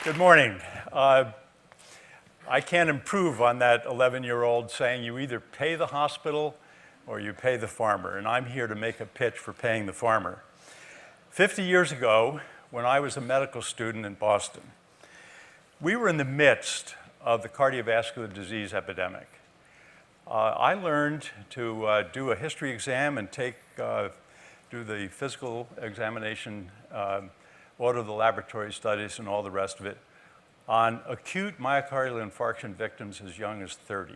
Good morning. I can't improve on that 11-year-old saying you either pay the hospital or you pay the farmer, and I'm here to make a pitch for paying the farmer. 50 years ago, when I was a medical student in Boston, we were in the midst of the cardiovascular disease epidemic. I learned to do a history exam and do the physical examination, order the laboratory studies and all the rest of it on acute myocardial infarction victims as young as 30.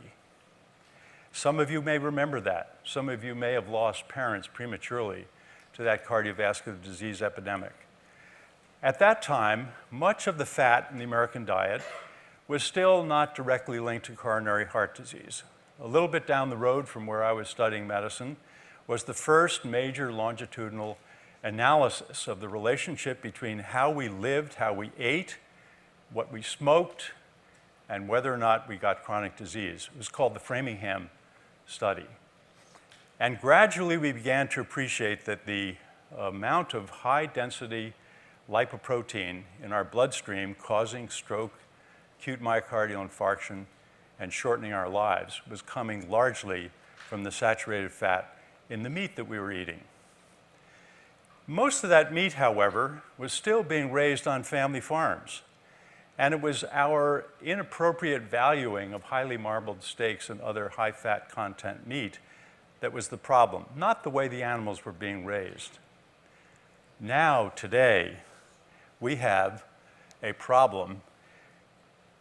Some of you may remember that. Some of you may have lost parents prematurely to that cardiovascular disease epidemic. At that time, much of the fat in the American diet was still not directly linked to coronary heart disease. A little bit down the road from where I was studying medicine was the first major longitudinal analysis of the relationship between how we lived, how we ate, what we smoked, and whether or not we got chronic disease. It was called the Framingham study. And gradually we began to appreciate that the amount of high-density lipoprotein in our bloodstream causing stroke, acute myocardial infarction, and shortening our lives was coming largely from the saturated fat in the meat that we were eating. Most of that meat, however, was still being raised on family farms. And it was our inappropriate valuing of highly marbled steaks and other high-fat content meat that was the problem, not the way the animals were being raised. Now, today, we have a problem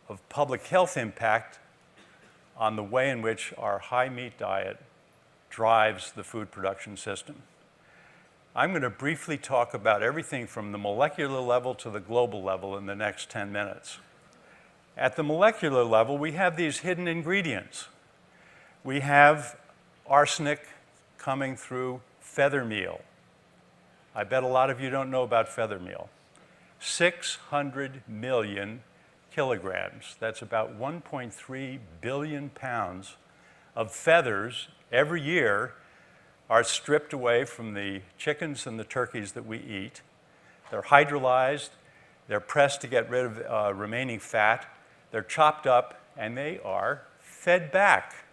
of public health impact on the way in which our high-meat diet drives the food production system. I'm going to briefly talk about everything from the molecular level to the global level in the next 10 minutes. At the molecular level, we have these hidden ingredients. We have arsenic coming through feather meal. I bet a lot of you don't know about feather meal. 600 million kilograms, that's about 1.3 billion pounds of feathers every year are stripped away from the chickens and the turkeys that we eat. They're hydrolyzed, they're pressed to get rid of remaining fat, they're chopped up, and they are fed back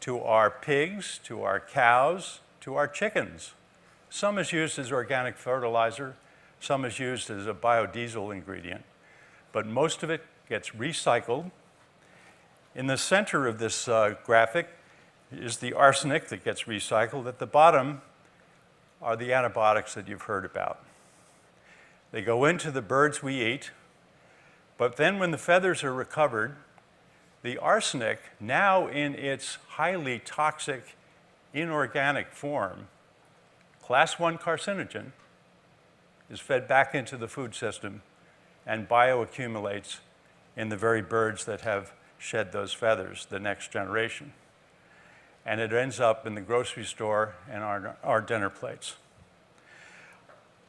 to our pigs, to our cows, to our chickens. Some is used as organic fertilizer, some is used as a biodiesel ingredient, but most of it gets recycled. In the center of this graphic is the arsenic that gets recycled. At the bottom are the antibiotics that you've heard about. They go into the birds we eat, but then when the feathers are recovered, the arsenic, now in its highly toxic inorganic form, class 1 carcinogen, is fed back into the food system and bioaccumulates in the very birds that have shed those feathers, the next generation. And it ends up in the grocery store and our dinner plates.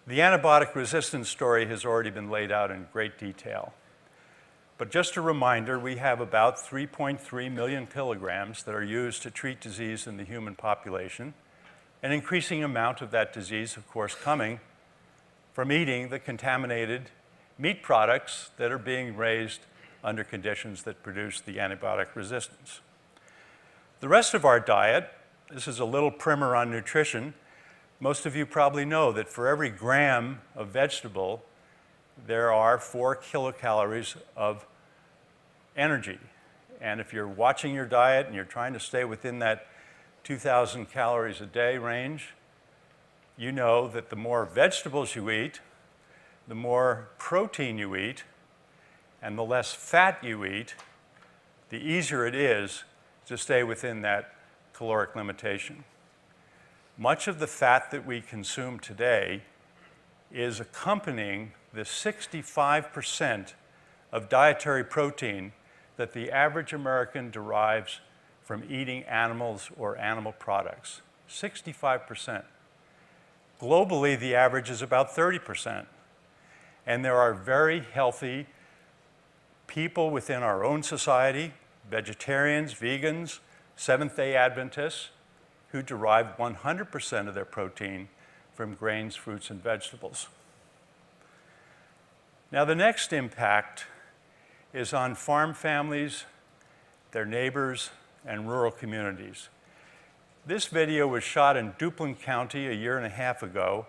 The antibiotic resistance story has already been laid out in great detail. But just a reminder, we have about 3.3 million kilograms that are used to treat disease in the human population, an increasing amount of that disease, of course, coming from eating the contaminated meat products that are being raised under conditions that produce the antibiotic resistance. The rest of our diet, this is a little primer on nutrition. Most of you probably know that for every gram of vegetable, there are 4 kilocalories of energy. And if you're watching your diet and you're trying to stay within that 2,000 calories a day range, you know that the more vegetables you eat, the more protein you eat, and the less fat you eat, the easier it is to stay within that caloric limitation. Much of the fat that we consume today is accompanying the 65% of dietary protein that the average American derives from eating animals or animal products. 65%. Globally, the average is about 30%. And there are very healthy people within our own society, vegetarians, vegans, Seventh-day Adventists, who derive 100% of their protein from grains, fruits, and vegetables. Now, the next impact is on farm families, their neighbors, and rural communities. This video was shot in Duplin County a year and a half ago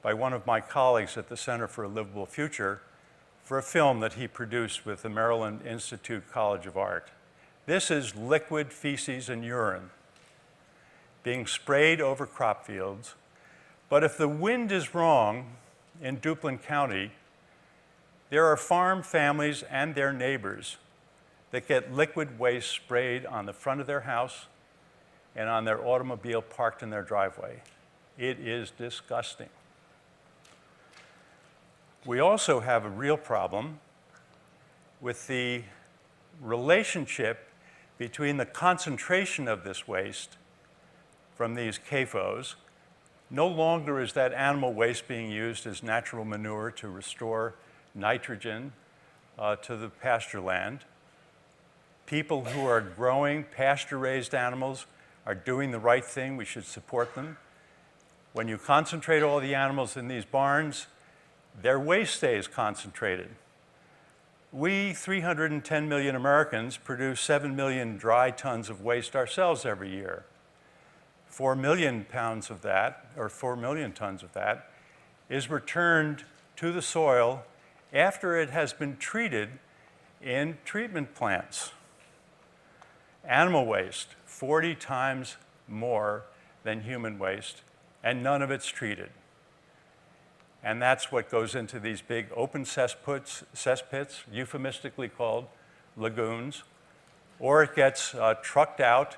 by one of my colleagues at the Center for a Livable Future for a film that he produced with the Maryland Institute College of Art. This is liquid feces and urine being sprayed over crop fields. But if the wind is wrong in Duplin County, there are farm families and their neighbors that get liquid waste sprayed on the front of their house and on their automobile parked in their driveway. It is disgusting. We also have a real problem with the relationship between the concentration of this waste from these CAFOs. No longer is that animal waste being used as natural manure to restore nitrogen to the pasture land. People who are growing pasture-raised animals are doing the right thing. We should support them. When you concentrate all the animals in these barns, their waste stays concentrated. We, 310 million Americans, produce 7 million dry tons of waste ourselves every year. 4 million pounds of that, or 4 million tons of that, is returned to the soil after it has been treated in treatment plants. Animal waste, 40 times more than human waste, and none of it's treated. And that's what goes into these big open cesspits, euphemistically called lagoons, or it gets trucked out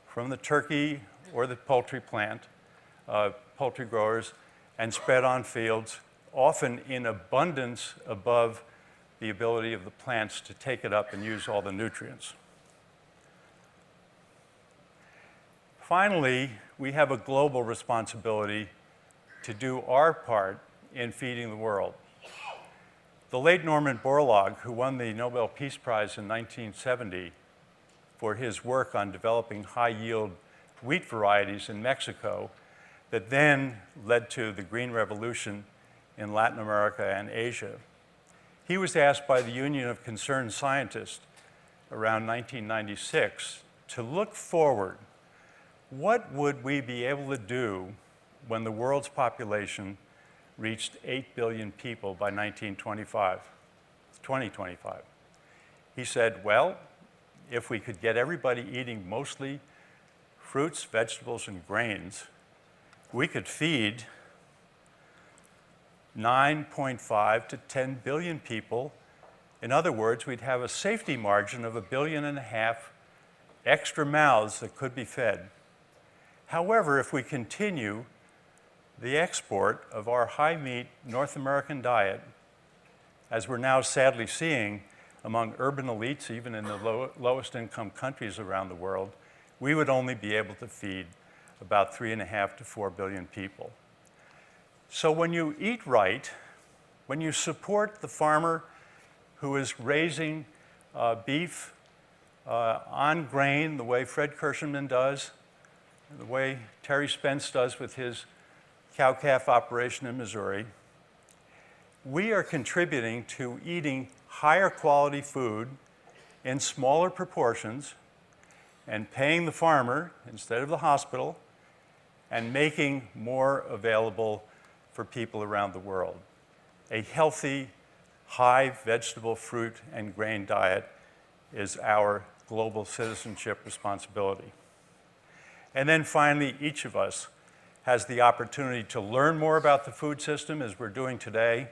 from the turkey or the poultry plant, poultry growers, and spread on fields, often in abundance above the ability of the plants to take it up and use all the nutrients. Finally, we have a global responsibility to do our part in feeding the world. The late Norman Borlaug, who won the Nobel Peace Prize in 1970 for his work on developing high-yield wheat varieties in Mexico that then led to the Green Revolution in Latin America and Asia, he was asked by the Union of Concerned Scientists around 1996 to look forward. What would we be able to do when the world's population reached 8 billion people by 2025? He said, well, if we could get everybody eating mostly fruits, vegetables, and grains, we could feed 9.5 to 10 billion people. In other words, we'd have a safety margin of 1.5 billion extra mouths that could be fed. However, if we continue the export of our high-meat North American diet, as we're now sadly seeing among urban elites, even in the lowest income countries around the world, we would only be able to feed about 3.5 to 4 billion people. So when you eat right, when you support the farmer who is raising beef on grain the way Fred Kirschenman does, the way Terry Spence does with his cow-calf operation in Missouri, we are contributing to eating higher quality food in smaller proportions and paying the farmer instead of the hospital and making more available for people around the world. A healthy, high vegetable, fruit, and grain diet is our global citizenship responsibility. And then finally, each of us has the opportunity to learn more about the food system, as we're doing today,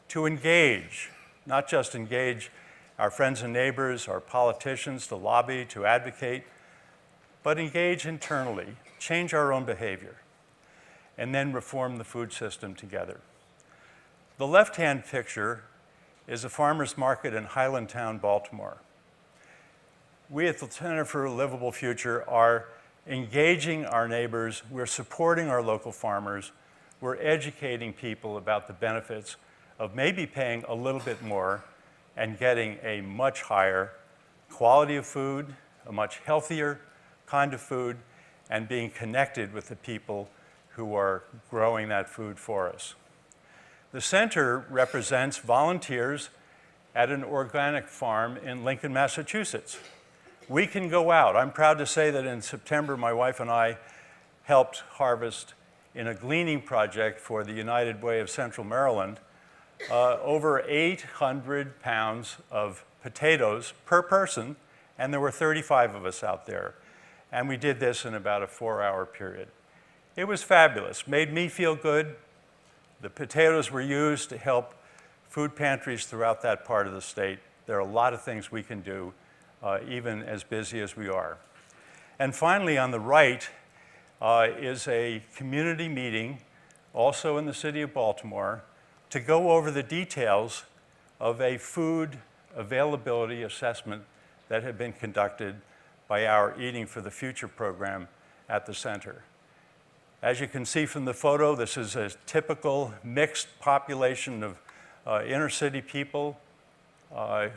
to engage, not just engage our friends and neighbors, our politicians, to lobby, to advocate, but engage internally, change our own behavior, and then reform the food system together. The left-hand picture is a farmer's market in Highlandtown, Baltimore. We at the Center for a Livable Future are engaging our neighbors, we're supporting our local farmers, we're educating people about the benefits of maybe paying a little bit more and getting a much higher quality of food, a much healthier kind of food, and being connected with the people who are growing that food for us. The center represents volunteers at an organic farm in Lincoln, Massachusetts. We can go out. I'm proud to say that in September, my wife and I helped harvest in a gleaning project for the United Way of Central Maryland over 800 pounds of potatoes per person, and there were 35 of us out there. And we did this in about a 4-hour period. It was fabulous, made me feel good. The potatoes were used to help food pantries throughout that part of the state. There are a lot of things we can do, even as busy as we are. And finally, on the right is a community meeting, also in the city of Baltimore, to go over the details of a food availability assessment that had been conducted by our Eating for the Future program at the center. As you can see from the photo, this is a typical mixed population of inner city people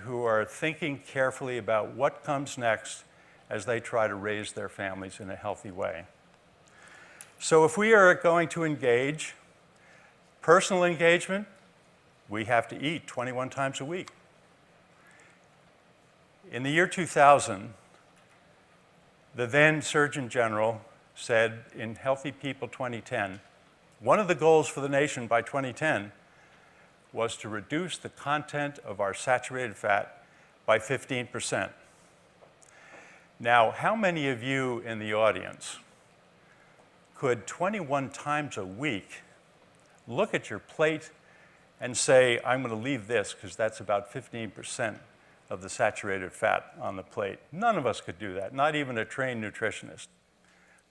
who are thinking carefully about what comes next as they try to raise their families in a healthy way. So if we are going to engage, personal engagement, we have to eat 21 times a week. In the year 2000, the then Surgeon General said in Healthy People 2010, one of the goals for the nation by 2010 was to reduce the content of our saturated fat by 15%. Now, how many of you in the audience could 21 times a week look at your plate and say, I'm going to leave this because that's about 15% of the saturated fat on the plate? None of us could do that, not even a trained nutritionist.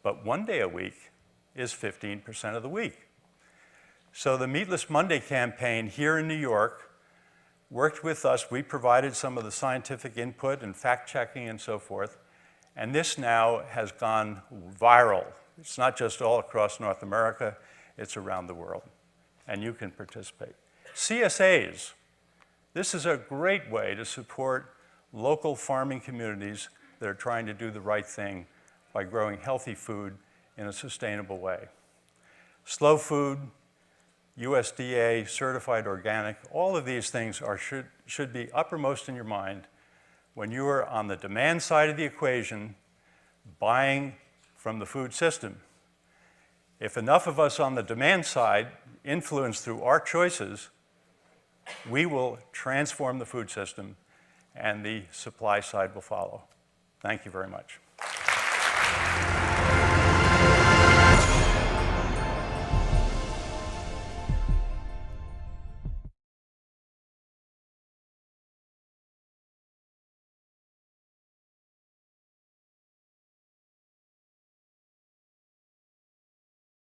But one day a week is 15% of the week. So the Meatless Monday campaign here in New York worked with us. We provided some of the scientific input and fact-checking and so forth. And this now has gone viral. It's not just all across North America, it's around the world. And you can participate. CSAs. This is a great way to support local farming communities that are trying to do the right thing by growing healthy food in a sustainable way. Slow food, USDA, certified organic, all of these things should be uppermost in your mind when you are on the demand side of the equation buying from the food system. If enough of us on the demand side influence through our choices, we will transform the food system and the supply side will follow. Thank you very much.